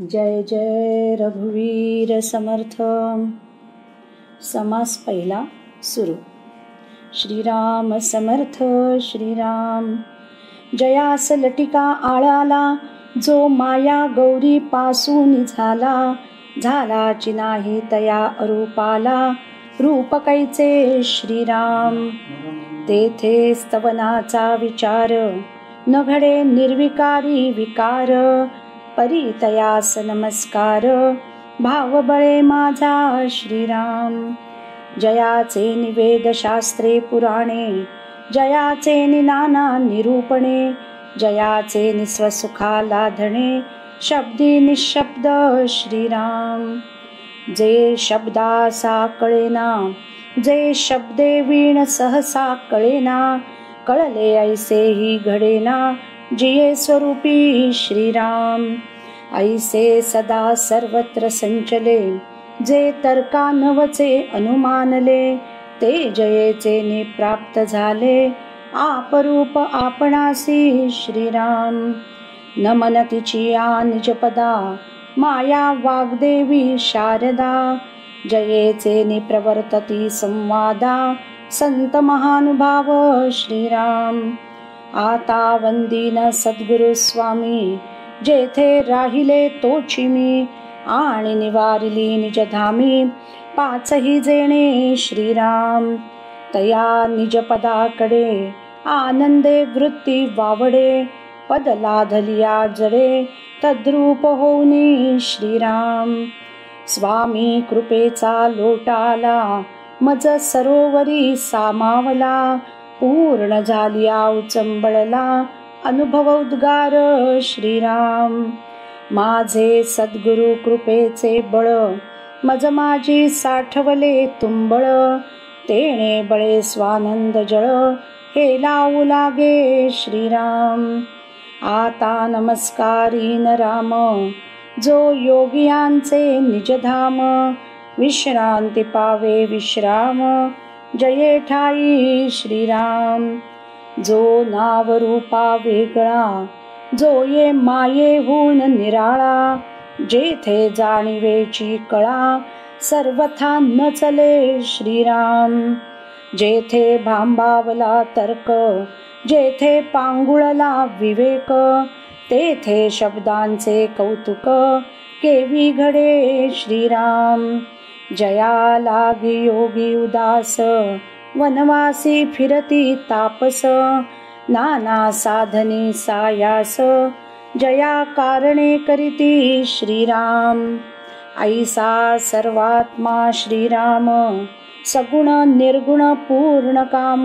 जय जय रघुवीर समर्थ. समास पहिला सुरू. श्रीराम समर्थ श्रीराम. जयास लटिका आळाला, जो माया गौरी पासून झालाची नाही तया अरूपाला. रूप कैचे श्रीराम, तेथे स्तवनाचा विचार, न घडे निर्विकारी विकार. परितयास नमस्कार, भाव बळे माझा श्रीराम. जयाचे निवेद शास्त्रे पुराणे, जयाचे नाना निरूपणे. जयाचे निस्वसुखा लाधणे, शब्दी निशब्द श्रीराम. जे शब्दासा कळेना, जे शब्दे वीण सहसा कळेना. कळले ऐसेही घडेना, जिये स्वरूपी श्रीराम. ऐसे सदा सर्वत्र संचले, जे तर्का नवचे अनुमानले. ते जयेचे ने प्राप्त झाले, आपरूप आपणासी श्रीराम. न मनतीची या निजपदा, माया वाग्देवी शारदा. जयेचे ने प्रवर्तती संवादा, संत महानुभाव श्रीराम. आता वंदीन सद्गुरु स्वामी, जेथे राहिले तोची मी. आणि निवारिली निजधामी, पाचही जेणे श्रीराम. तया निजपदाकडे आनंदे वृत्ती वावडे. पद लाधलिया जडे, तद्रूप होऊनी श्रीराम. स्वामी कृपेचा लोटाला, मज सरोवरी सामावला. पूर्ण झालिया उचंबळला, अनुभव उद्गार श्रीराम. माझे सद्गुरु कृपेचे बळ, मज माझी साठवले तुंबळ. तेणे बळे स्वानंद जळ, हे लावू लागे श्रीराम. आता नमस्कारीन राम, जो योगियांचे निजधाम. विश्रांती पावे विश्राम, जये ठाई श्रीराम. जो नाव रूपा वेगळा, जो ये मायेहून निराळा. जेथे जाणीवेची कळा, सर्वथा न चले श्रीराम. जेथे भांबावला तर्क, जेथे पांगुळला विवेक. तेथे शब्दांचे कौतुक, केवी घडे श्रीराम. जया लागी योगी उदास, वनवासी फिरती तापस. नाना साधने सायास, जया कारणे करीती श्रीराम. ऐसा सर्वात्मा श्रीराम, सगुण निर्गुण पूर्ण काम.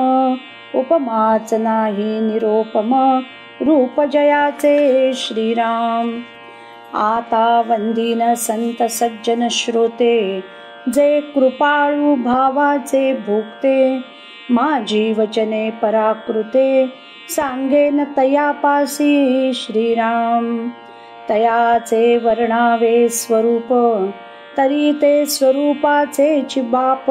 उपमाच नाही निरोपम, रूप जयाचे श्रीराम. आता वंदीन संत सज्जन श्रोते, जे कृपाळू भावाचे भोगते. माझी वचने पराकृते, सांगेन तयापासी श्रीराम. तयाचे वर्णावे स्वरूप, तरी ते स्वरूपाचे बाप.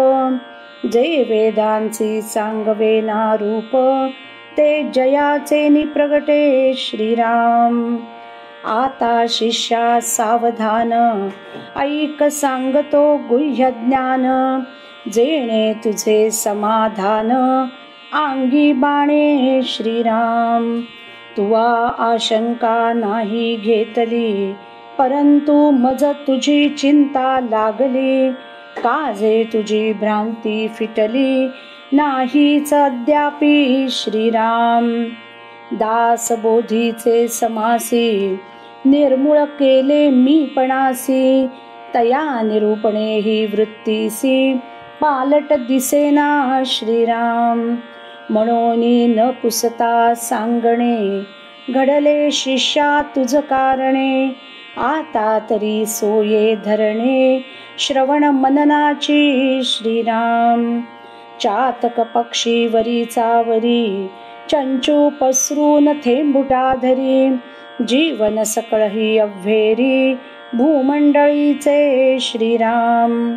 जे वेदांची सांगवे ना रूप, ते जयाचे निप्रगटे श्रीराम. आता शिष्या सावधान, ऐक सांगतो गुह्य ज्ञान. जेणे तुझे समाधान, अंगी बाणे श्रीराम. तुवा आशंका नाही घेतली, परंतु मज तुझी चिंता लागली. काजे तुझी भ्रांती फिटली, नाहीच अद्यापि श्रीराम. दास बोधीचे समासी, निर्मूळ केले मी पणासी. तया निरूपणे ही वृत्तीसी, पालट दिसेना श्रीराम. म्हणून न पुसता सांगणे, घडले शिष्या तुझ कारणे. आता तरी सोये धरणे, श्रवण मननाची श्रीराम. चातक पक्षी वरीचा वरी, चंचू पसरून थेंबुटा धरी. जीवन सकळही अव्हेरी, भूमंडळीचे श्रीराम.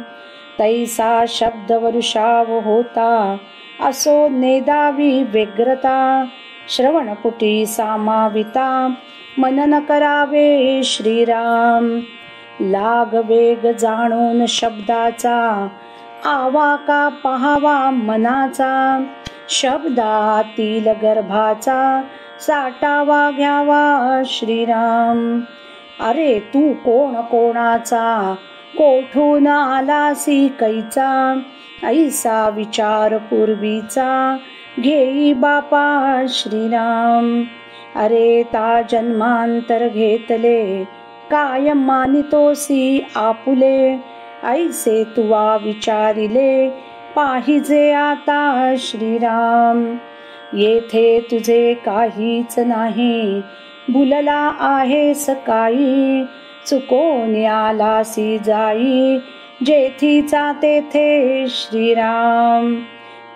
तैसा शब्द वरुषाव होता, असो नेदावी व्यग्रता. श्रवणपुटी सामाविता, मनन करावे श्रीराम. लाग वेग जाणून शब्दाचा, आवाका पहावा मनाचा. शब्दातील गर्भाचा, साठावा घ्यावा श्रीराम. अरे तू कोण कोणाचा, कोठून आलासी कैचा. ऐसा विचार पूर्वीचा, घेई बापा श्रीराम. अरे ता जन्मांतर घेतले, काय मानितोसी आपुले. ऐसे तुवा विचारिले, पाहिजे आता श्रीराम. येथे तुझे काहीच नाही, भुलला आहेस काही. चुकोन आलासी जाई, जेथीचा तेथे श्रीराम.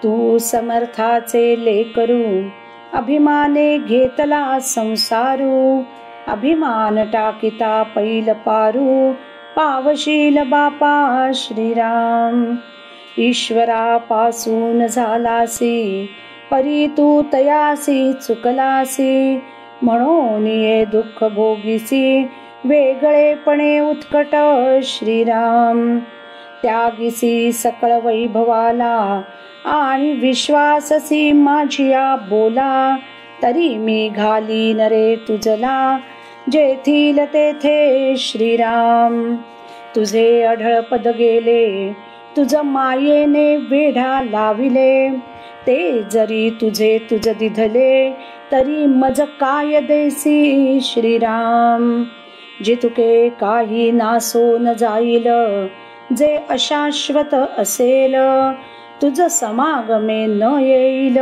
तू समर्थाचे लेकरू, अभिमाने घेतला संसारू. अभिमान टाकिता पैल पारू, पावशील बापा श्रीराम. ईश्वरापासून झालासी, परी तू तयासी चुकलासी. म्हणून ये दुःख भोगीसी, वेगळेपणे उत्कट श्रीराम. त्यागीसी सकळ वैभवाला, आणि विश्वाससी माझिया बोला. तरी मी घालीन रे तुझला, जेथील तेथे श्रीराम. तुझे अढळ पद गेले, तुझ मायेने वेढा लाविले. ते जरी तुझे तुझ दिधले, तरी मज काय देसी श्रीराम. जितुके काही नासोन जाईल, जे अशाश्वत असेल. तुझ समागमे न येईल,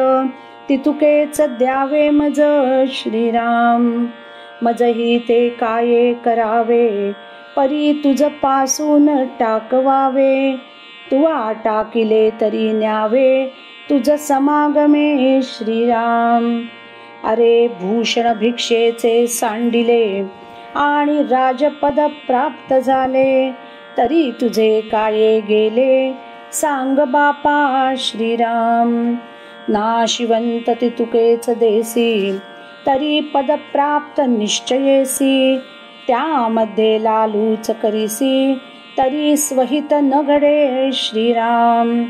तितुकेच द्यावे मज श्रीराम. मजही ते काये करावे, परी तुझ पासून टाकवावे. तुवा टाकिले तरी न्यावे, तुझ समागमे श्रीराम. अरे भूषण भिक्षेचे सांडिले, आणि राजपद प्राप्त झाले. तरी तुझे काये गेले, सांग बापा श्रीराम. नाशिवंत तितुकेच देसी, तरी पद प्राप्त निश्चयेसी. त्यामध्ये लालूच करीसी, तरी स्वहित न घडे श्रीराम.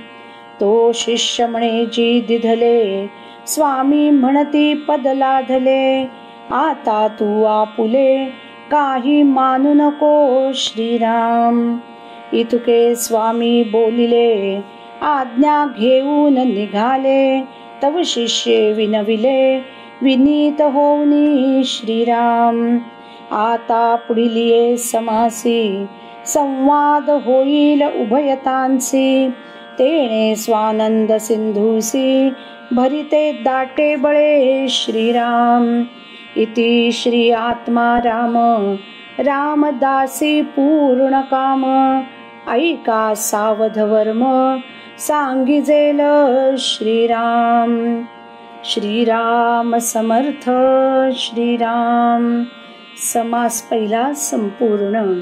तो शिष्य म्हणे जी दिधले, स्वामी म्हणती पद लाधले. आता तू आपुले, काही मानू नको श्रीराम. इतुके स्वामी बोलिले, आज्ञा घेऊन निघाले. तव शिष्ये विनविले, विनीत होऊनी श्रीराम. आता पुढील ये समासी, संवाद होईल उभयतांसी. तेणे स्वानंद सिंधूसी, भरिते दाटे बळे श्रीराम. इति श्री आत्मा राम, रामदासी पूर्ण काम. ऐका सावध वर्म, सांगिजेल श्रीराम. श्रीराम समर्थ श्रीराम. समास पहिला संपूर्ण.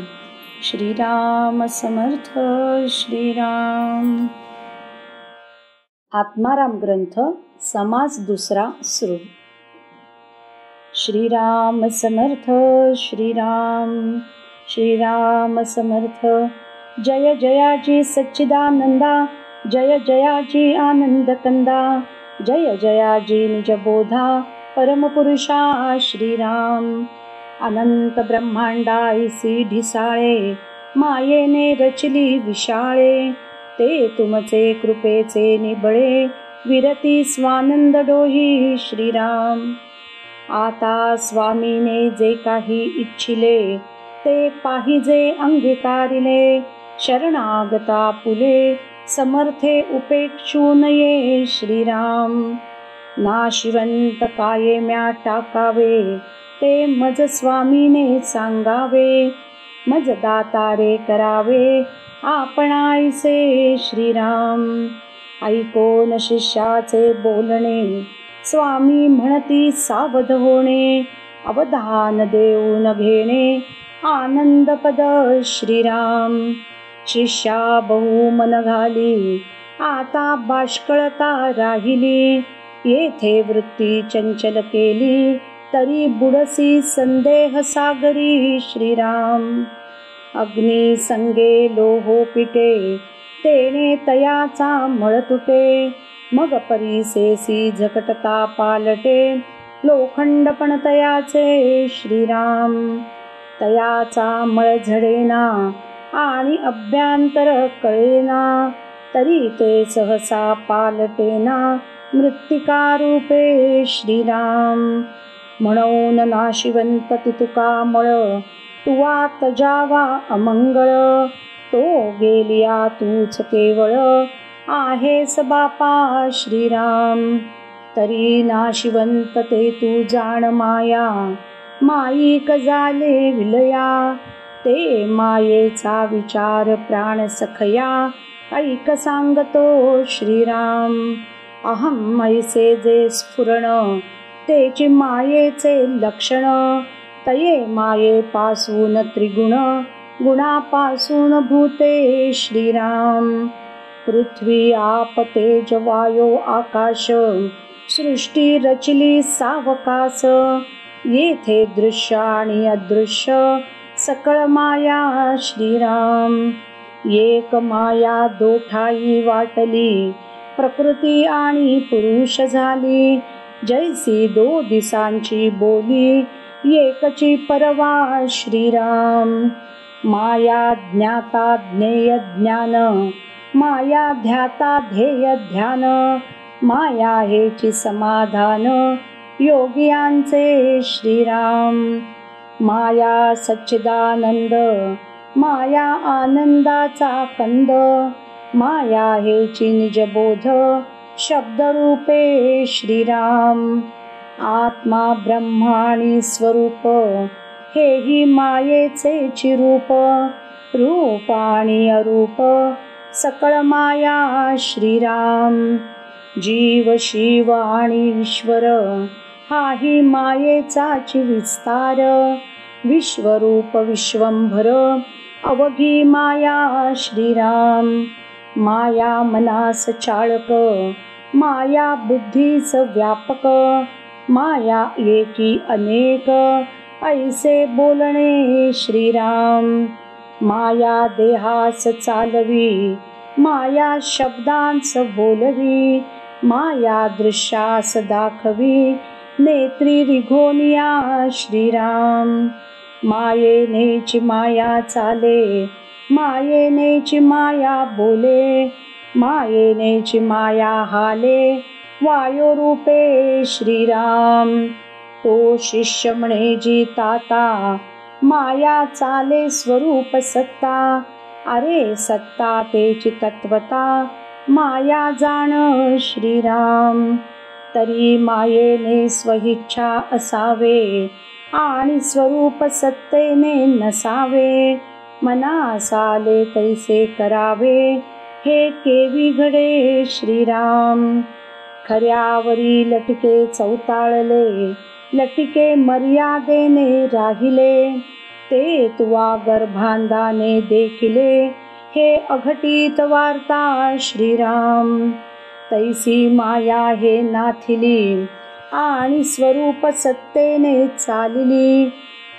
श्रीराम समर्थ श्रीराम. आत्माराम ग्रंथ समास दुसरा सुरू. श्रीराम समर्थ श्रीराम. श्रीराम समर्थ. जय जयाजी सच्चिदानंदा, जय जयाजी आनंद कंदा. जय जयाजी निजबोधा, परमपुरुषा श्रीराम. अनंत ब्रह्मांडाईसी ढिसाळे, मायेने रचली विशाळे. ते तुमचे कृपेचे निबळे, विरती स्वानंद डोही श्रीराम. आता स्वामीने जे काही इच्छिले, ते पाहिजे अंगीकारिले. शरणागता पुले, समर्थे उपेक्षू नये श्रीराम. नाशिवंत काये म्या टाकावे, ते मज स्वामीने सांगावे. मज दातारे करावे, आपणाईसे श्रीराम. ऐकोन शिष्याचे बोलणे, स्वामी म्हणती सावध होणे. अवधान देऊन घेणे, आनंद पद श्रीराम. शिष्या बहु मन घाली, आता बाष्कळता राहिली. येथे वृत्ती चंचल केली, तरी बुडसी संदेह सागरी श्रीराम. अग्नी संगे लोहो पिटे, तेने तयाचा मळ तुटे. मग परिसेसी झकटता पालटे, लोखंड पण तयाचे श्रीराम. तयाचा मळ झडेना आणि अभ्यंतर कळेना, तरी ते सहसा पालटेना मृत्तिका रूपे श्रीराम. म्हणून नाशिवंत तुका मळ, तुवा तजावा अमंगळ. तो गेलिया तूच केवळ, आहेस बापा श्रीराम. तरी नाशिवंत ते तू जाण माया, माईक झाले विलया. ते मायेचा विचार प्राण सखया, ऐक सांगतो श्रीराम. अहं ऐसे जे स्फुरण, तेची मायेचे लक्षण. तये मायेपासून त्रिगुण, गुणापासून भूते श्रीराम. पृथ्वी आप तेज वायो आकाश, सृष्टी रचली सावकाश. येथे दृश्य आणि अदृश्य, सकळ माया श्रीराम. एक माया दोठाई वाटली, प्रकृती आणि पुरुष झाली. जैसी दो दिसांची बोली, एकची परवा श्रीराम. माया ज्ञाता ज्ञेय ज्ञान, माया ध्याता ध्येय ध्यान. माया हेची समाधान, योगियांचे श्रीराम. माया सच्चिदानंद, माया आनंदाचा कंद. माया हेची निजबोध, शब्दरूपे श्रीराम. आत्मा ब्रह्माणी स्वरूप, हेही मायेचे चिरूप. रूप आणि अरूप, सकळ माया श्रीराम. जीव शिव आणि ईश्वर, हाही मायेचाच विस्तार. विश्वरूप विश्वंभर, अवघी माया श्रीराम. माया मनास चाळक, माया बुद्धीस व्यापक. माया एकी अनेक, ऐसे बोलणे श्रीराम. माया देहास चालवी, माया शब्दांस बोलवी. माया दृश्यास दाखवी, नेत्री रिघोनिया श्रीराम. मायेनेची माया चाले, मायेनेची माया बोले. मायेनेची माया हाले, वायुरूपे श्रीराम. तो शिष्य म्हणे जी ताता, माया चाले स्वरूप सत्ता. अरे सत्ता तेची तत्वता, माया जाण श्रीराम. तरी मायेने स्वइच्छा असावे, आणि स्वरूप सत्तेने नसावे. मनास आले तैसे करावे, हे केवी घडे श्रीराम. खऱ्यावरी लटके चौताळले, लटिके मर्यादेने राहिले. ते तुवा गर्भांधाने देखिले, हे अघटित वार्ता श्रीराम. तैसी माया हे नाथिली, आणि स्वरूप सत्तेने चालिली.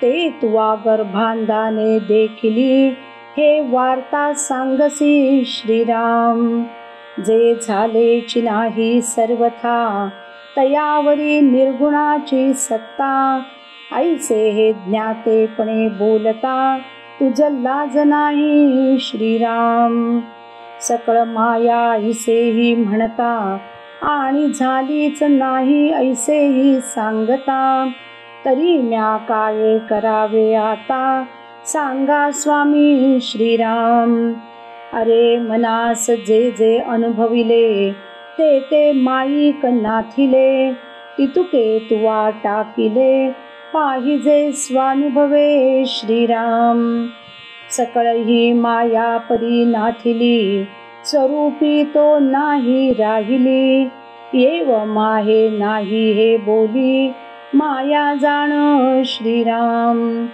ते तुवा गर्भांधाने देखिली, हे वार्ता सांगसी श्रीराम. जे झालेची नाही सर्वथा, तयावरी निर्गुणाची सत्ता. ऐसे हे ज्ञातेपणे बोलता, तुझ लाज नाही श्रीराम. सकळ माया ऐसेही म्हणता, आणि झालीच नाही ऐसेही सांगता. तरी म्या काय करावे आता, सांगा स्वामी श्रीराम. अरे मनास जे जे अनुभविले, ते ते माईक नाथिले. तितुके तुवा टाकिले, पाहिजे स्वानुभवे श्रीराम. सकळ ही माया परी नाथिली, स्वरूपी तो नाही राहिली. येव माहे नाही हे बोली, माया जाण श्रीराम.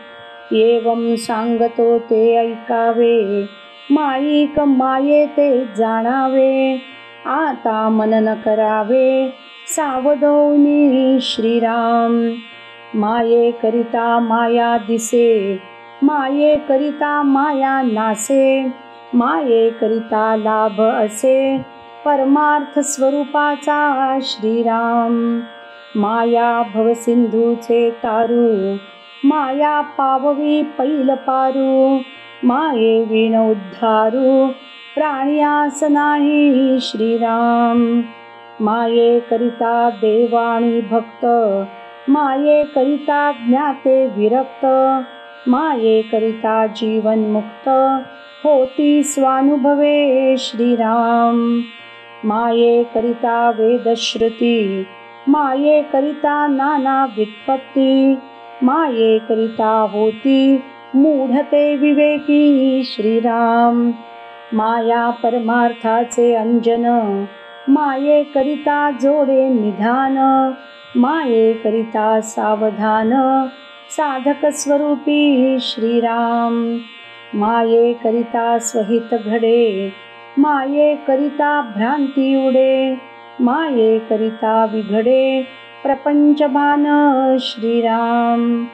एवं सांगतो ते ऐकावे, माईक माये ते जाणावे. आता मनन करावे, सावधोनी श्रीराम. माये करिता माया दिसे, माये करिता माया नासे, माये करिता लाभ असे परमार्थ स्वरूपाचा श्रीराम. माया भवसिंधूचे तारू, माया पाववी पैल पारू, माये विण उद्धारू प्राणियास नाही श्रीराम. माये करिता देवाणी भक्त, माये करिता ज्ञाते विरक्त, माये करिता जीवन मुक्त होती स्वानुभवे श्रीराम. माये करिता वेदश्रुती, माये करिता नाना व्युत्पत्ती, माये करिता होती मूढते विवेकी श्रीराम. माया परमार्थाचे अंजन, माये करिता जोडे निधान, माये करिता सावधान साधक स्वरूपी श्रीराम. माये करिता स्वहित घडे, माये करिता भ्रांती उडे, माये करिता विघडे प्रपंचभान श्रीराम.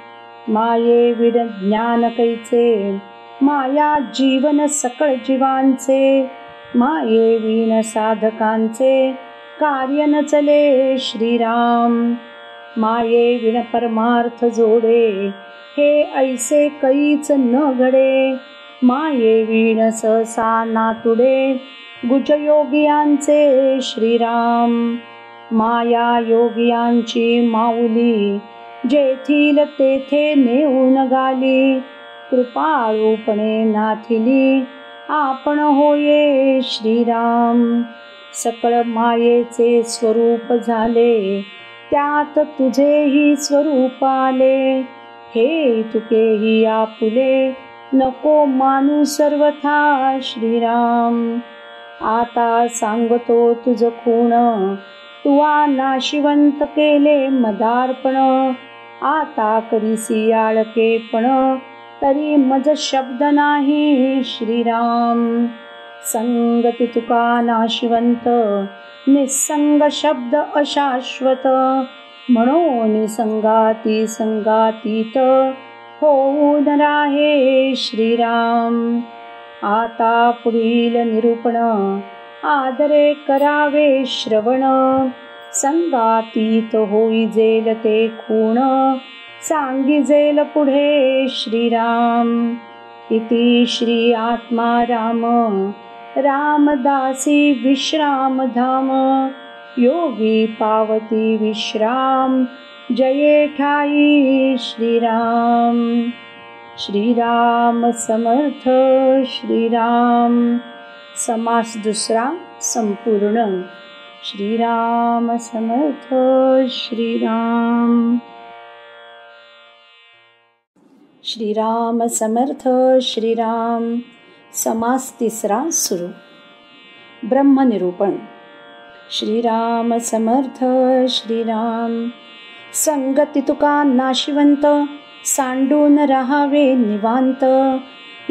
माये विड ज्ञान कैचे, माया जीवन सकळ जीवांचे, माये विण साधकांचे कार्य न चले श्रीराम. माये विण परमार्थ जोडे, हे ऐसे कैच न घडे, माये विण सहसा नातुडे गुजयोगियांचे श्रीराम. माया योगियांची माऊली, जेथील तेथे नेऊन गाली, कृपाळूपणे नाथिली आपण होये श्रीराम. सकळ मायेचे स्वरूप झाले, त्यात तुझेही स्वरूप आले, हे तुकेही आपुले नको मानू सर्वथा श्रीराम. आता सांगतो तुझ खूण, तुवा नाशिवंत केले मदार्पण, आता करीसी आळकेपण तरी मज शब्द नाही श्रीराम. संगती तुका नाशिवंत, निसंग शब्द अशाश्वत, म्हणून संगाती संगातीत होऊन राहे श्रीराम. आता पुढील निरूपण आदरे करावे श्रवण, संगातीत होईजेल ते खूण सांगिजेल पुढे श्रीराम. इति श्री आत्मा राम, रामदासी विश्राम धाम, योगी पावती विश्राम जये ठाई श्रीराम. श्रीराम समर्थ श्रीराम. समास दुसरा संपूर्ण. श्रीराम समर्थ श्रीराम. श्रीराम समर्थ श्रीराम. समास तिसरा सुरू. ब्रह्मनिरूपण. श्रीराम समर्थ श्रीराम. संगती तुका नाशिवंत, सांडून राहावे निवांत,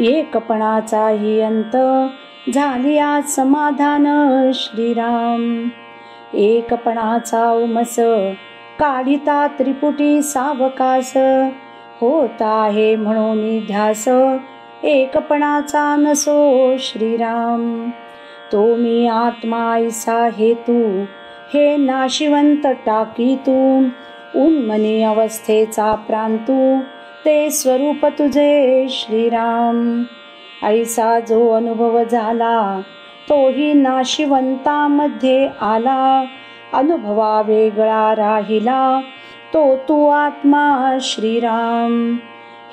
एकपणाचाही अंत झालिया समाधान श्रीराम. एकपणाचा उमस काढिता त्रिपुटी सावकास, होत आहे म्हणून ध्यास एकपणाचा नसो श्रीराम. तो मी आत्मा ऐसा हेतू, हे नाशिवंत टाकी तू, उन्मनी अवस्थेचा प्रांतू, ते स्वरूप तुझे श्रीराम. ऐसा जो अनुभव झाला, तोही नाशिवंतामध्ये आला, अनुभवा वेगळा राहिला, तो तू आत्मा श्रीराम.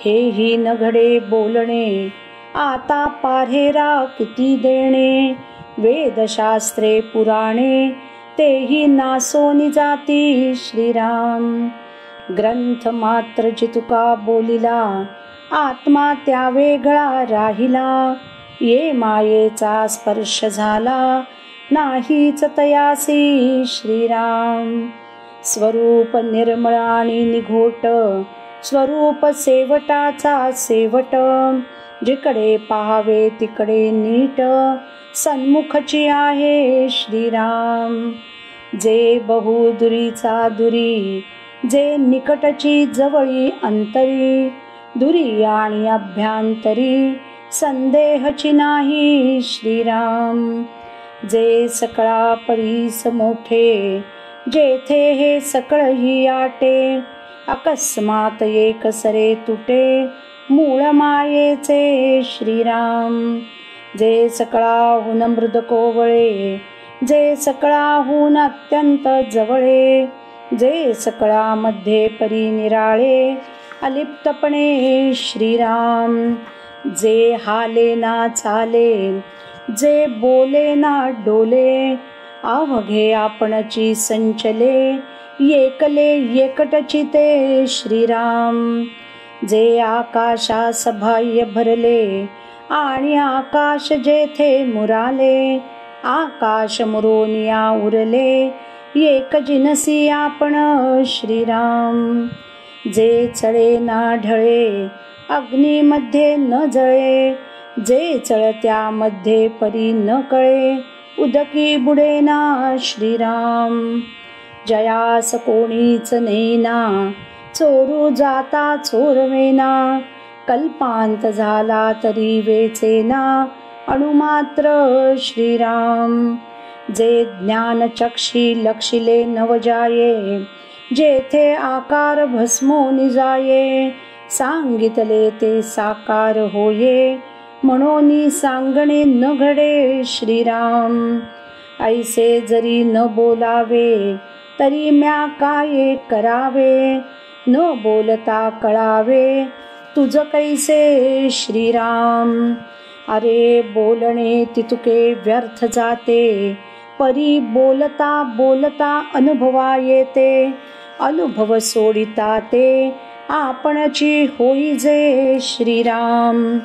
हेही न घडे बोलणे, आता पाऱ्हेरा किती देणे, वेदशास्त्रे पुराणे तेही नासोनी जाती श्रीराम. ग्रंथ मात्र जितुका बोलिला, आत्मा त्या वेगळा राहिला, ये मायेचा स्पर्श झाला, नाहीच तयासी श्रीराम. स्वरूप निर्मळ आणि निघोट, स्वरूप सेवटाचा सेवट, जिकडे पाहावे तिकडे नीट, सन्मुखची आहे श्रीराम. जे बहुदुरीचा दुरी, जे निकटची जवळी अंतरी, दुरी आणि अभ्यांतरी संदेहची नाही श्रीराम. जे सकळा परीस मोठे, जेथे हे सकळही आटे, अकस्मात एक सरे तुटे, मूळ मायेचे श्रीराम. जे सकळाहून मृद कोवळे, जे सकळाहून अत्यंत जवळे, जे सकळामध्ये परी निराळे, अलिप्तपणे श्रीराम. जे हाले ना चाले, जे बोले ना डोले, अवघे आपणची संचले, एकले एकटची ते श्रीराम. जे आकाशास बाह्य भरले, आणि आकाश जेथे मुराले, आकाश मुरोनिया उरले, एक जिनसी आपण श्रीराम. जे चळे ना ढळे, अग्नीमध्ये न जळे, जे चळत्यामध्ये परी न कळे, उदकी बुडे ना श्रीराम. जयास कोणीच नेना, चोरू जाता चोरवेना, कल्पांत झाला तरी वेचेना, अणुमात्र श्रीराम. जे ज्ञान चक्षी लक्षिले नवजाये, जेथे आकार भस्मोनी जाये, सांगितले ते साकार होये, म्हणून सांगणे न घडे श्रीराम. ऐसे जरी न बोलावे, तरी म्या काय करावे, न बोलता कळावे, तुझ कैसे श्रीराम. अरे बोलणे तितुके व्यर्थ जाते, परी बोलता बोलता अनुभवा येते, अनुभव सोडिता ते आपणची होई जे श्रीराम.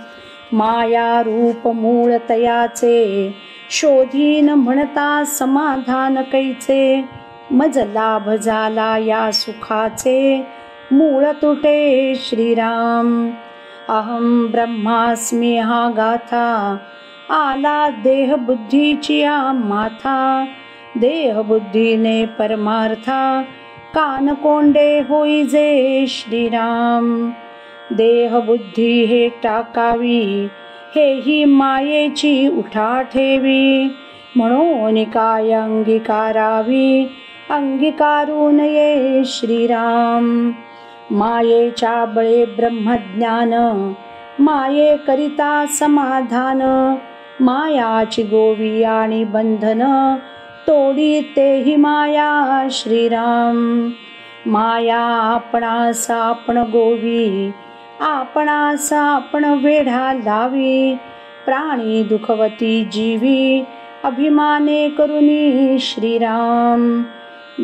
माया रूप मूळ तयाचे, शोधीन म्हणता समाधान कैचे, मज लाभ झाला या सुखाचे, मूळ तुटे श्रीराम. अहम ब्रह्मास्मी हा गाथा, आला देह बुद्धीची माथा, देह बुद्धीने परमार्था, कान कोंडे होई जे श्रीराम. देह बुद्धी हे टाकावी, हेही मायेची उठा ठेवी, म्हणून काय अंगीकारावी, अंगीकारून ये श्रीराम. मायेच्या बळे ब्रह्मज्ञान, माये करिता समाधान, मायाची गोवी आणि बंधन, तोडी तेही माया श्रीराम. माया आपणास आपण गोवी, आपणास आपण वेढा लावी, प्राणी दुखवती जीवी, अभिमाने करुनी श्रीराम.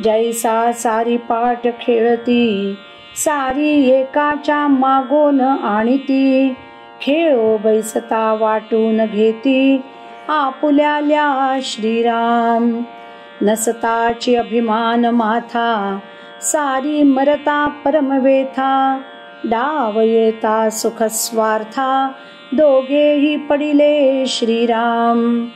जैसा सारी पाठ खेळती, सारी एकाच्या मागोन आणिती, खेळो बैसता वाटून घेती, आपुल्याल्या श्रीराम. नसताची अभिमान माथा, सारी मरता परमवेथा, डाव येता सुख स्वार्था, दोघेही पडिले श्रीराम.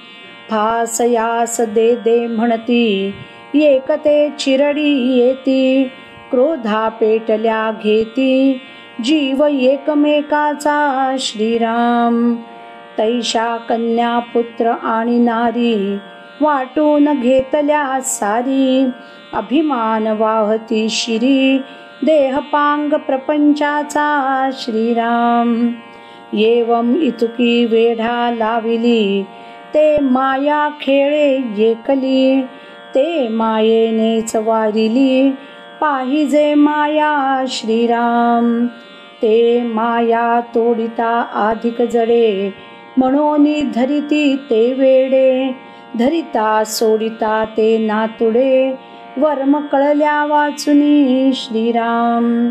फास यास दे दे म्हणती, एकते चिरडी येती, क्रोधा पेटल्या घेती, जीव एकमेकाचा श्रीराम. तैशा कन्या पुत्र आणि नारी, वाटून घेतल्या सारी, अभिमान वाहती शिरी, देहपांग प्रपंचाचा श्रीराम. येवम इतुकी वेढा लाविली, ते माया खेळे एकली, ते मायेनेच वारिली, पाहिजे माया श्रीराम. ते माया तोडिता अधिक जडे, म्हणून धरिती ते वेडे, धरिता सोडिता ते नातुडे, वर्म कळल्या वाचुनी श्रीराम.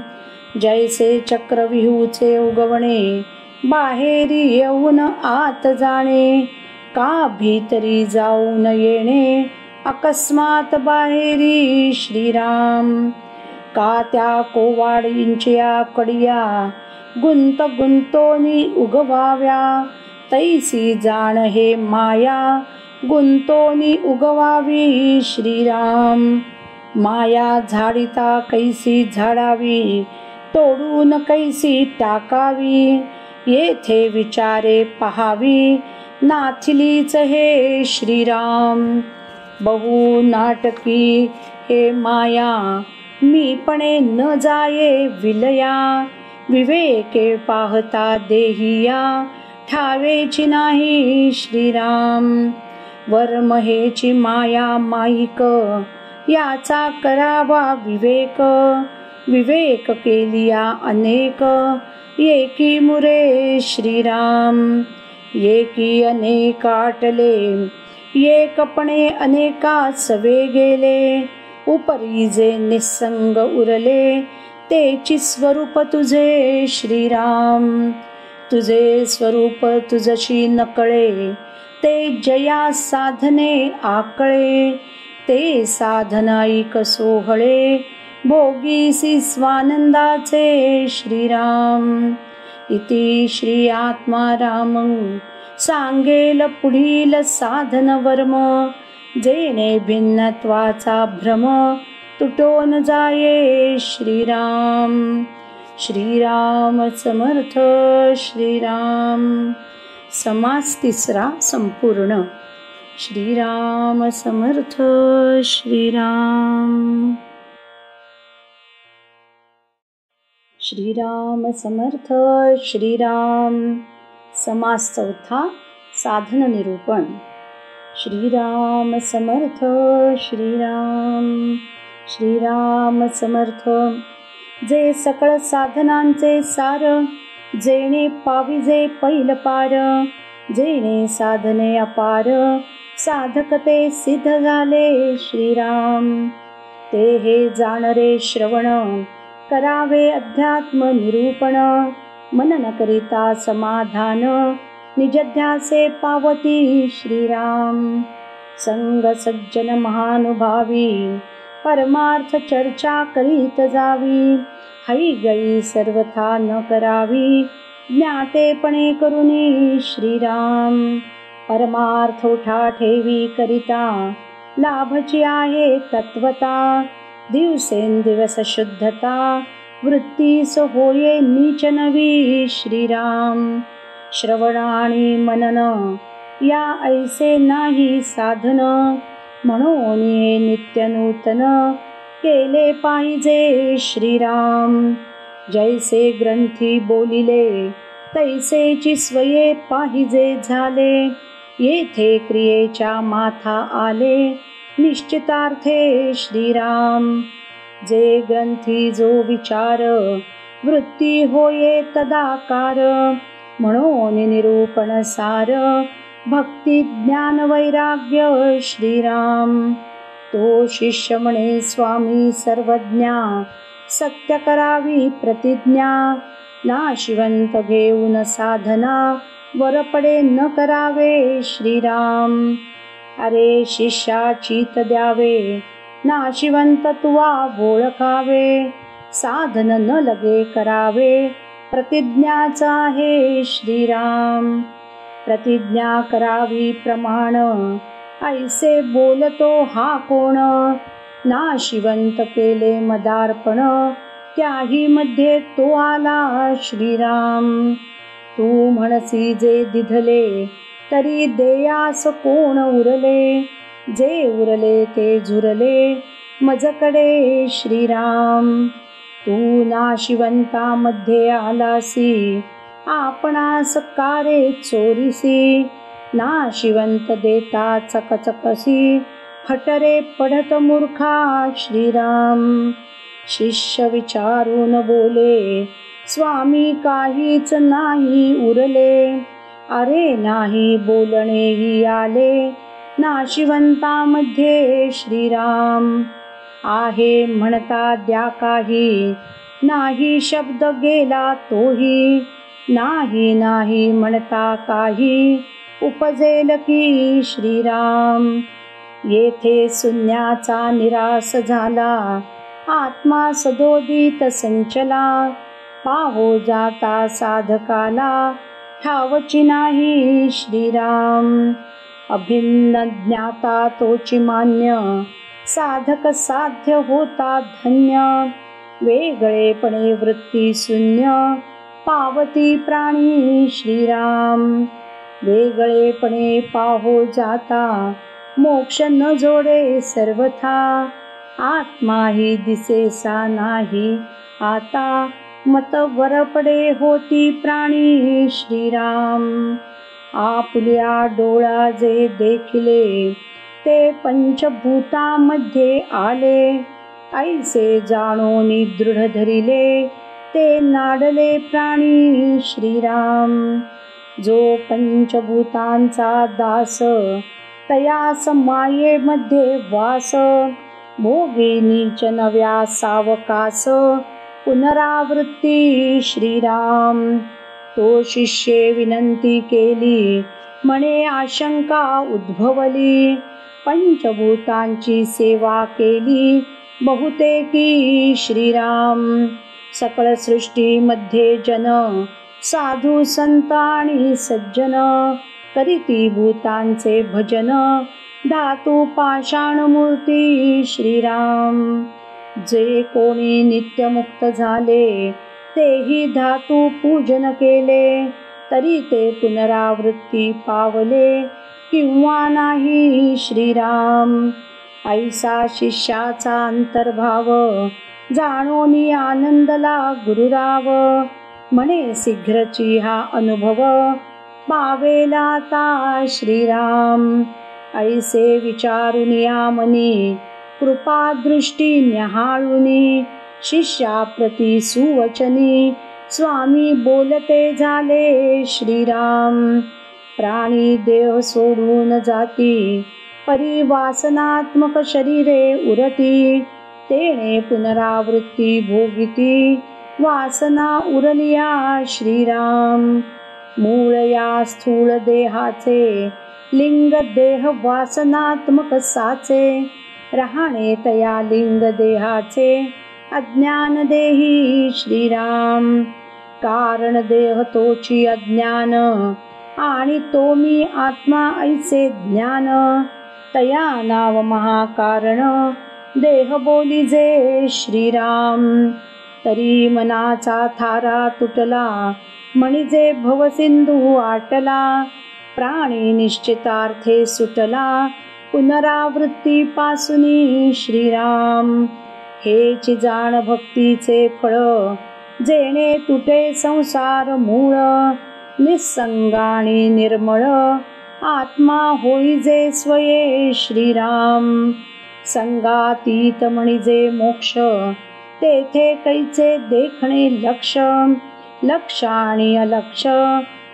जैसे चक्रव्यूहचे उगवणे, बाहेरी येऊन आत जाणे, का भीतरी जाऊन येणे, अकस्मात बाहेरी श्रीराम. का त्या कोवाडींच्या कडिया, गुंत गुंतोनी उगवाव्या, तैसी जाण हे माया, गुंतोनी उगवावी श्रीराम. माया झाडिता कैसी झाडावी, तोडून कैसी टाकावी, येथे विचारे पहावी, नाथिलीच हे श्रीराम. बहु नाटकी हे माया, मीपणे न जाये विलया, विवेके पाहता देहिया, ठावेची नाही श्रीराम. वर्महेची माया माईक, याचा करावा विवेक, विवेक केलिया अनेक, एकी मुरे श्रीराम. एकी अनेक आटले, एकपणे अनेका सवे गेले, उपरी जे निसंग उरले, तेची स्वरूप तुझे श्रीराम. तुझे स्वरूप तुझशी नकळे, ते जया साधने आकळे, ते साधन ऐक सोहळे, भोगीसी स्वानंदाचे श्रीराम. इति श्री आत्मारामं सांगेल पुढील साधन वर्म, जेणे भिन्नत्वाचा भ्रम तुटून जाये श्रीराम. श्रीराम समर्थ श्रीराम. समास तिसरा संपूर्ण. श्रीराम समर्थ श्रीराम. श्रीराम समर्थ श्रीराम. समास चौथा साधन निरूपण. श्रीराम समर्थ श्रीराम. श्रीराम समर्थ. जे सकळ साधनांचे सार, जेणे पाविजे पैल पार, जेणे साधने अपार, साधकते सिद्ध झाले श्रीराम. ते हे जाणरे श्रवण, करावे अध्यात्म निरूपण, मनन करिता समाधान, निजध्यासे पावती श्रीराम. संग सज्जन महानुभावी, परमार्थ चर्चा करीत जावी, हई गई सर्वथा न करावी, ज्ञातेपणे करुनी श्रीराम. परमार्थ उठा ठेवी करिता, लाभची आहे तत्वता, दिवसेंदिवस शुद्धता, वृत्तीस होये नीच नवी श्रीराम. श्रवण आणि मनन, या ऐसे नाही साधन, म्हणून हे नित्य नूतन, केले पाहिजे श्रीराम. जैसे ग्रंथी बोलिले, तैसेची स्वये पाहिजे झाले, येथे क्रियेच्या माथा आले, निश्चितार्थे श्रीराम. जे ग्रंथी जो विचार, वृत्ती होये तदाकार, म्हणून निरूपण सार, भक्ती ज्ञान वैराग्य श्रीराम. तो शिष्य म्हणे स्वामी सर्वज्ञा, सत्य करावी प्रतिज्ञा, नाशिवंत घेऊन साधना, वरपडे न करावे श्रीराम. अरे शिष्या चित द्यावे, नाशिवंत तुवा ओळखावे, साधन न लगे करावे, प्रतिज्ञाचा आहे श्रीराम. प्रतिज्ञा करावी प्रमाण, ऐसे बोलतो हा कोण, नाशिवंत केले मदार्पण, त्याही मध्ये तो आला श्रीराम. तू म्हणसी जे दिधले, तरी देयास कोण उरले, जे उरले ते झुरले, मजकडे श्रीराम. तू नाशिवंतामध्ये आलासी, आपणास कारे चोरीसी, नाशिवंत देता चकचकसी, फटरे पडत मूर्खा श्रीराम. शिष्य विचारून बोले, स्वामी काहीच नाही उरले, अरे नाही बोलणेही आले, नाशिवंतामध्ये श्रीराम. आहे म्हणता द्या काही, नाही शब्द गेला तोही, नाही नाही म्हणता काही, उपजेल की श्रीराम. येथे शून्याचा निराश झाला, आत्मा सदोदित संचला, पाहो जाता साधकाला, ठावची नाही श्रीराम. अभिन्न ज्ञाता तोची मान्य, साधक साध्य होता धन्य, वेगळेपणे वृत्ती शून्य, पावती प्राणी श्रीराम. वेगळेपणे पाहो जाता, मोक्ष न जोडे सर्वथा, आत्माही दिसेसा नाही आता, मत वरपडे होती प्राणी श्रीराम. आपुल्या डोळा जे देखिले, ते पंचभूतामध्ये आले, ऐसे जाणोनी दृढ धरिले, ते नाडले प्राणी श्रीराम. जो पंचभूतांचा दास, तयास मायेमध्ये वास, भोगी नीच नव्या सावकास, पुनरावृत्ती श्रीराम. तो शिष्ये विनंती केली, म्हणे आशंका उद्भवली, पंचभूतांची सेवा केली बहुतेकी श्रीराम. सकळ सृष्टीमध्ये जन, साधू संत आणि सज्जन, करीती भूतांचे भजन, धातू पाषाण मूर्ती श्रीराम. जे कोणी नित्यमुक्त झाले, तेही धातू पूजन केले, तरी ते पुनरावृत्ती पावले किंवा नाही श्रीराम. ऐसा शिष्याचा अंतर्भाव, जाणोनी आनंदला गुरुराव, म्हणे शीघ्रची हा अनुभव, पावेला आता श्रीराम. ऐसे विचारून या मनी, कृपा दृष्टी न्याहाळुनी, शिष्याप्रती सुवचनी, स्वामी बोलते झाले श्रीराम. प्राणी देह सोडून जाती, परिवासनात्मक शरीरे उरती, तेणे पुनरावृत्ती भोगिती, वासना उरलिया श्रीराम. मूळ या स्थूल देहाचे, लिंग देह वासनात्मक साचे, राहणे तया लिंग देहाचे, अज्ञान देही श्रीराम. कारण देह तोची अज्ञान, आणि तो मी आत्मा ऐसे ज्ञान, तया नाव महाकारण, देह बोलिजे श्रीराम. तरी मनाचा थारा तुटला, म्हणजे भवसिंधू आटला, प्राणी निश्चितार्थे सुटला, पुनरावृत्ती पासूनी श्रीराम. हेची जाण भक्तीचे फळ, जेणे तुटे संसार मूळ, निसंगाणी निर्मळ, आत्मा होईजे स्वये श्रीराम. संगातीत म्हणजे मोक्ष, तेथे कैचे देखणे लक्ष, लक्ष आणि अलक्ष,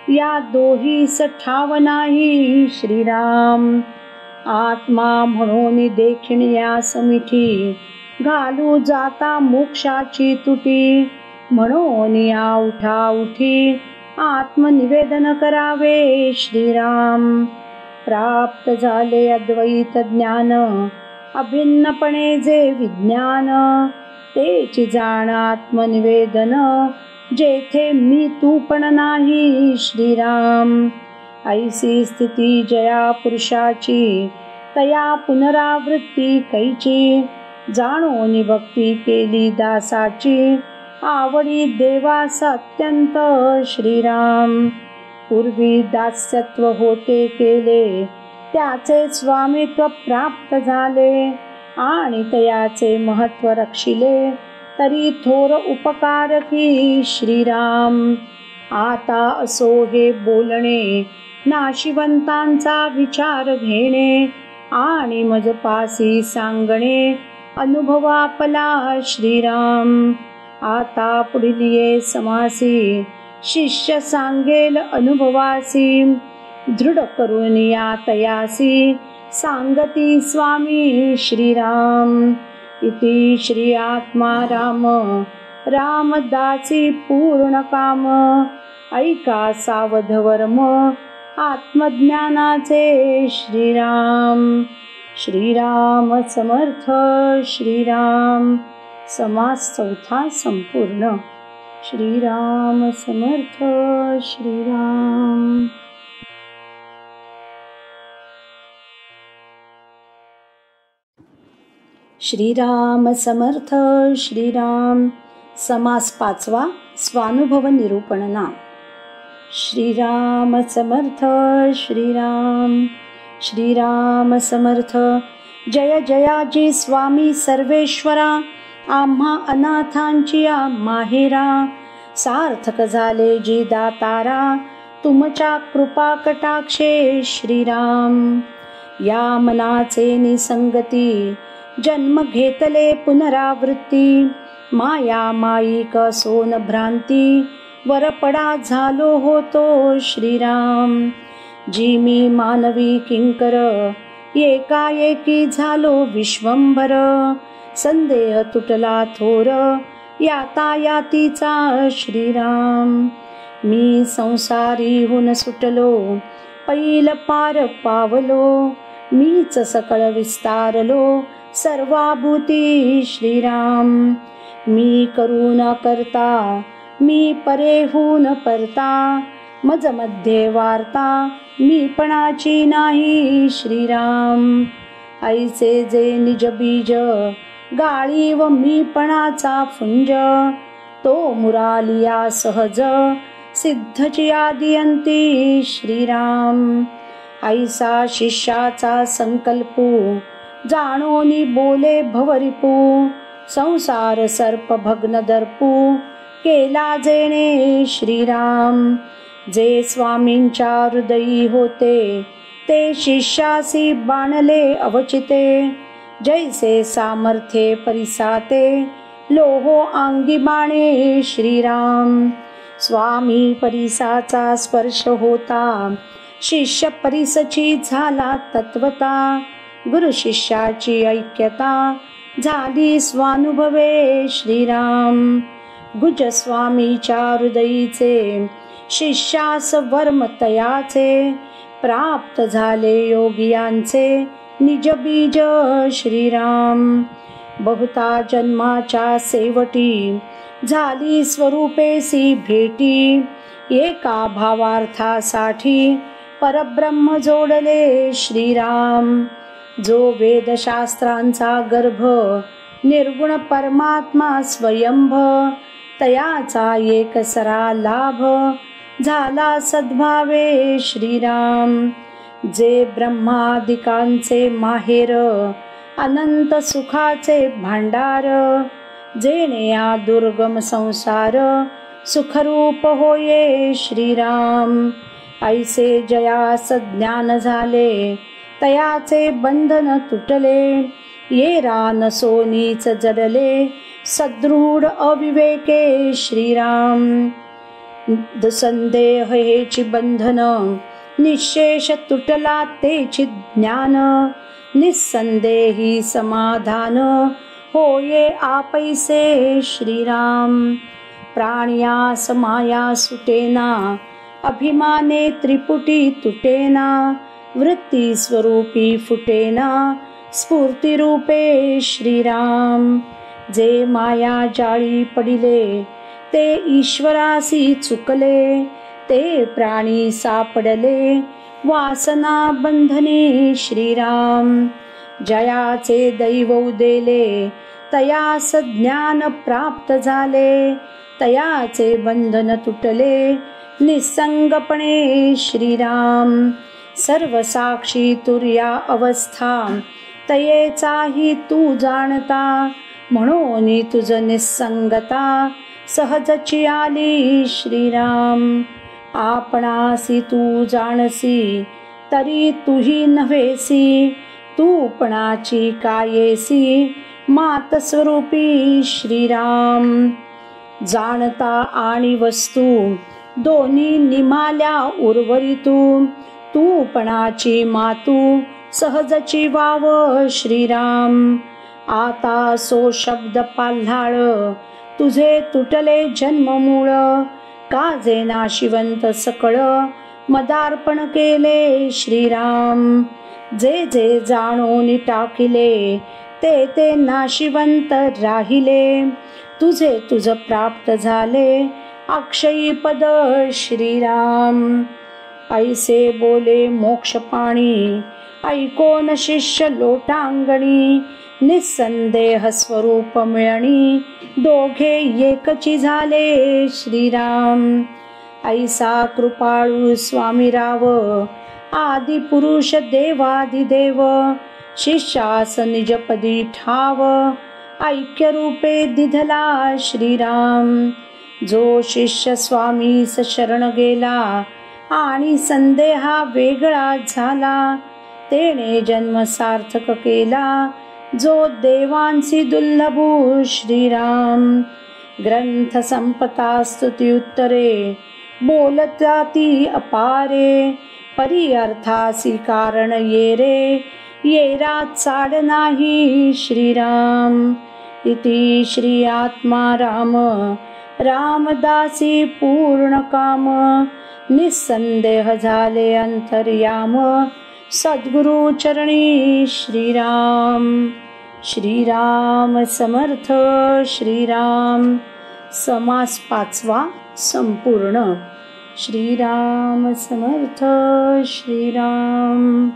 या दोहीस ठाव नाही श्रीराम. आत्मा म्हणून देखील या समिठी, घालू जाता मोक्षाची तुटी, म्हणून या उठा उठी, आत्मनिवेदन करावे श्रीराम. प्राप्त झाले अद्वैत ज्ञान, अभिन्नपणे जे विज्ञान, तेची जाण आत्मनिवेदन, जेथे मी तू पण नाही श्रीराम. ऐसी स्थिती जया पुरुषाची, तया पुनरावृत्ती कैची, जाणोनी भक्ती केली दासाची, आवडी देवास अत्यंत श्रीराम. पूर्वी दास्यत्व होते केले, त्याचे स्वामित्व प्राप्त झाले, आणि तयाचे महत्व रक्षिले, तरी थोर उपकारकी श्रीराम. आता असो हे बोलणे, नाशिवंतांचा विचार घेणे, आणि मजपासी सांगणे, अनुभव आपला श्रीराम. आता पुढील ये समासी, शिष्य सांगेल अनुभवासी, दृढ करून या तयासी, सांगती स्वामी श्रीराम. इति श्री आत्मा राम, रामदासी पूर्ण काम, ऐका सावध वर्म, आत्मज्ञानाचे श्रीराम. श्रीराम समर्थ श्रीराम. समास चौथा संपूर्ण. श्रीराम समर्थ श्रीराम. श्रीराम समर्थ. श्रीराम. समास पाचवा. स्वानुभव निरूपण नाम. श्रीराम समर्थ. श्रीराम. श्रीराम समर्थ. जय जयाजी स्वामी सर्वेश्वरा, आम्हा अनाथांची या माहेरा. सार्थक झाले जी दातारा, तुमच्या कृपा कटाक्षे श्रीराम. या मनाचे निसंगती, जन्म घेतले पुनरावृत्ती. माया माईक सोन भ्रांती, वरपडा झालो होतो श्रीराम. जी मी मानवी किंकर, एकाएकी झालो विश्वंभर. संदेह तुटला थोर, यातायातीचा श्रीराम. मी संसारीहून सुटलो, पैल पार पावलो. मीच सकळ विस्तारलो, सर्वाभूती श्रीराम. मी करू न करता, मी परेहून परता. मज मध्ये वार्ता, मी पणाची नाही श्रीराम. ऐसे जे निज बीज, गाळी व मी पणाचा फुंज. तो मुरालिया सहज, सिद्धची आदियंती श्रीराम. ऐसा शिष्याचा संकल्पू, जाणोनी बोले भवरिपू. संसार सर्प भग्न दर्पू, केला जेणे श्रीराम. जे स्वामींच्या हृदयी होते, ते शिष्यासी बाणले अवचिते. जैसे सामर्थ्ये परिसाते, लोहो अंगी बाणे श्रीराम. स्वामी परिसाचा स्पर्श होता, शिष्य परिसची झाला तत्वता. गुरु शिष्याची ऐक्यता, झाली स्वानुभवे श्रीराम. गुज स्वामीच्या हृदयीचे, शिष्यास वर्म तयाचे. प्राप्त झाले योगियांचे, निज बीज श्रीराम. बहुता जन्माच्या सेवटी, झाली स्वरूपेसी भेटी. एका भावार्थासाठी, परब्रह्म जोडले श्रीराम. जो वेदशास्त्रांचा गर्भ, निर्गुण परमात्मा स्वयंभ. तयाचा एकसरा लाभ, झाला सद्भावे श्रीराम. जे ब्रह्मादिकांचे माहेर, अनंत सुखाचे भांडार. जेणे या दुर्गम संसार, सुखरूप होये श्रीराम. ऐसे जयास ज्ञान झाले, तयाचे बंधन तुटले. ये रान सोनीच जडले, सदृढ अविवेके श्रीराम. संदेह हेची बंधन, निशेष तुटला तेची ज्ञान. निसंदेही समाधान, होये आपैसे श्रीराम. प्राण्यास माया सुटेना, अभिमाने त्रिपुटी तुटेना. वृत्ती स्वरूपी फुटेना, स्फूर्ती रूपे श्रीराम. जे माया जाळी पडिले, ते ईश्वरासी चुकले. ते प्राणी सापडले, वासना बंधने श्रीराम. जयाचे दैव उदेले, तयास ज्ञान प्राप्त झाले. तयाचे बंधन तुटले, निसंगपणे श्रीराम. सर्व साक्षी तुर्या अवस्था, तयेचाही तू जाणता. म्हणून तुझ निसंगता, सहजची आली श्रीराम. आपणासी तू जाणसी, तरी तुही नव्हेसी. तू पणाची कायेसी, मात स्वरूपी श्रीराम. जाणता आणि वस्तू, दोन्ही निमाल्या उर्वरितू. तू पणाची मातू, सहजची वाव श्रीराम. आता सो शब्द पाल्हाळ, तुझे तुटले जन्ममूळ. काजे नाशिवंत सकळ, मदार्पण केले श्रीराम. जे जे जाणून टाकिले, ते ते नाशिवंत राहिले. तुझे तुझ प्राप्त झाले, अक्षयी पद श्रीराम. ऐसे बोले मोक्षपाणी, ऐकोन शिष्य लोटांगणी. निसंदेह स्वरूप मिळणी, दोघे एकची झाले श्रीराम. ऐसा कृपाळू स्वामी राव, आदि पुरुष देवादिदेव. शिष्यास निजपदी ठाव, ऐक्य रूपे दिधला श्रीराम. जो शिष्य स्वामीस शरण गेला, आणि संदेहा वेगळा झाला. तेने जन्म सार्थक केला, जो देवांसी दुर्लभू श्रीराम. ग्रंथ संपता स्तुती उत्तरे, बोलता ती अपारे. परी अर्थासी कारण ये रे, येरा चाड नाही श्रीराम. इति श्री आत्मा राम, रामदासी पूर्ण काम. निसंदेह झाले अंतर्याम, सद्गुरु चरणी श्रीराम. श्रीराम समर्थ श्रीराम. समास 5वा संपूर्ण. श्रीराम समर्थ श्रीराम.